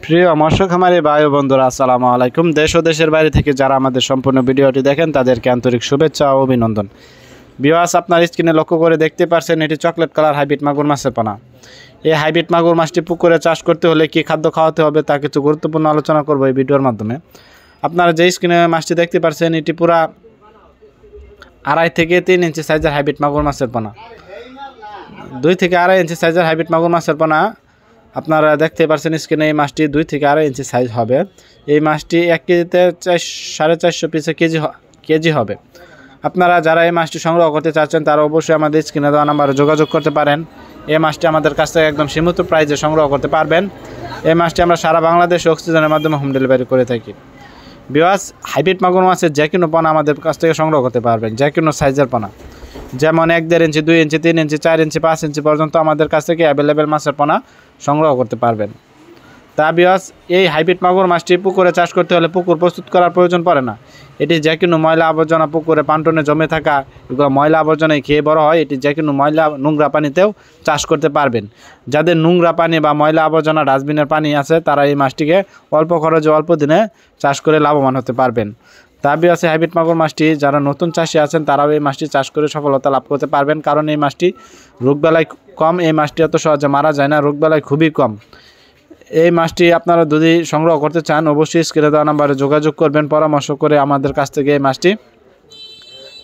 প্রিয় মৎস্য খামারি ভাই ও বন্ধুরা, আসসালামু আলাইকুম। দেশ ও দেশের বাইরে থেকে যারা আমাদের সম্পূর্ণ ভিডিওটি দেখেন তাদেরকে আন্তরিক শুভেচ্ছা ও অভিনন্দন। ভিউয়ার্স, আপনার স্ক্রিনে লক্ষ্য করে দেখতে পাচ্ছেন এটি চকলেট কালার হাইব্রিড মাগুর মাছের পোনা। এই হাইব্রিড মাগুর মাছটি পুকুরে চাষ করতে হলে কী খাদ্য খাওয়াতে হবে তা কিছু গুরুত্বপূর্ণ আলোচনা করব এই ভিডিওর মাধ্যমে। আপনারা যে স্ক্রিনে মাছটি দেখতে পাচ্ছেন এটি পুরা 2.5 থেকে 3 ইঞ্চি সাইজের হাইব্রিড মাগুর মাছের পোনা। 2 থেকে 2.5 ইঞ্চি সাইজের হাইব্রিড মাগুর মাছের পোনা আপনারা দেখতে পাচ্ছেন স্ক্রিনে। এই মাছটি 2 থেকে 2.5 ইঞ্চি সাইজ হবে। এই মাছটি 1 কেজিতে 450 পিসে কেজি হবে। আপনারা যারা এই মাছটি সংগ্রহ করতে চাচ্ছেন তারা অবশ্যই আমাদের স্ক্রিনে দেওয়া নাম্বারে যোগাযোগ করতে পারেন। এই মাছটি আমাদের কাছ থেকে একদম সীমিত প্রাইসে সংগ্রহ করতে পারবেন। এই মাছটি আমরা সারা বাংলাদেশে অক্সিজেনের মাধ্যমে হোম ডেলিভারি করে থাকি। ভিউয়ার্স, হাইব্রিড মাগুর মাছের যে কোনো পোনা আমাদের কাছ থেকে সংগ্রহ করতে পারবেন, যে কোনো সাইজের পোনা, যেমন 1.5 ইঞ্চি, 2 ইঞ্চি, 3 ইঞ্চি, 4 ইঞ্চি, 5 ইঞ্চি পর্যন্ত আমাদের কাছ থেকে অ্যাভেলেবেল মাছের পোনা সংগ্রহ করতে পারবেন। তা ভিউয়ার্স, এই হাইব্রিড মাগুর মাছটি পুকুরে চাষ করতে হলে পুকুর প্রস্তুত করার প্রয়োজন পড়ে না। এটি যে কোনো ময়লা আবর্জনা পুকুরে পান্টনে জমে থাকা এগুলো ময়লা আবর্জনায় খেয়ে বড় হয়। এটি যে কোনো ময়লা নোংরা পানিতেও চাষ করতে পারবেন। যাদের নোংরা পানি বা ময়লা আবর্জনা ডাস্টবিনের পানি আছে তারা এই মাছটিকে অল্প খরচে অল্প দিনে চাষ করে লাভবান হতে পারবেন। দাবি আছে হাইব্রিড মাগুর মাছটি যারা নতুন চাষি আছেন তারাও এই মাছটি চাষ করে সফলতা লাভ করতে পারবেন, কারণ এই মাছটি রোগবালাই কম। এই মাছটি এত সহজে মারা যায় না, রোগবালাই খুবই কম। এই মাছটি আপনারা যদি সংগ্রহ করতে চান অবশ্যই স্ক্রিনে দেওয়া নাম্বারে যোগাযোগ করবেন, পরামর্শ করে আমাদের কাছ থেকে এই মাছটি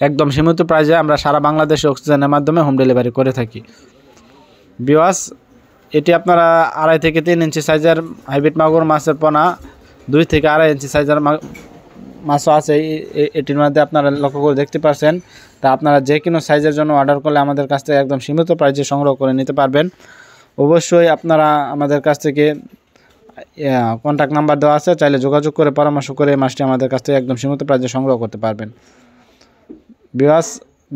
একদম সীমিত প্রাইসে আমরা সারা বাংলাদেশে অক্সিজেনের মাধ্যমে হোম ডেলিভারি করে থাকি। ভিউয়ার্স, এটি আপনারা 2.5 থেকে 3 ইঞ্চি সাইজের হাইব্রিড মাগুর মাছের পোনা, 2 থেকে 2.5 ইঞ্চি সাইজের মাছও আছে এটির মধ্যে আপনারা লক্ষ্য করে দেখতে পাচ্ছেন। তা আপনারা যে কোনো সাইজের জন্য অর্ডার করলে আমাদের কাছ থেকে একদম সীমিত প্রাইসে সংগ্রহ করে নিতে পারবেন। অবশ্যই আপনারা আমাদের কাছ থেকে কন্ট্যাক্ট নাম্বার দেওয়া আছে, চাইলে যোগাযোগ করে পরামর্শ করে এই মাছটি আমাদের কাছ থেকে একদম সীমিত প্রাইসে সংগ্রহ করতে পারবেন। ভিউয়ার্স,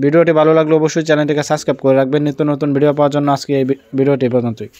ভিডিওটি ভালো লাগলে অবশ্যই চ্যানেলটিকে সাবস্ক্রাইব করে রাখবেন নিত্য নতুন ভিডিও পাওয়ার জন্য। আজকে এই ভিডিওটি পর্যন্তই।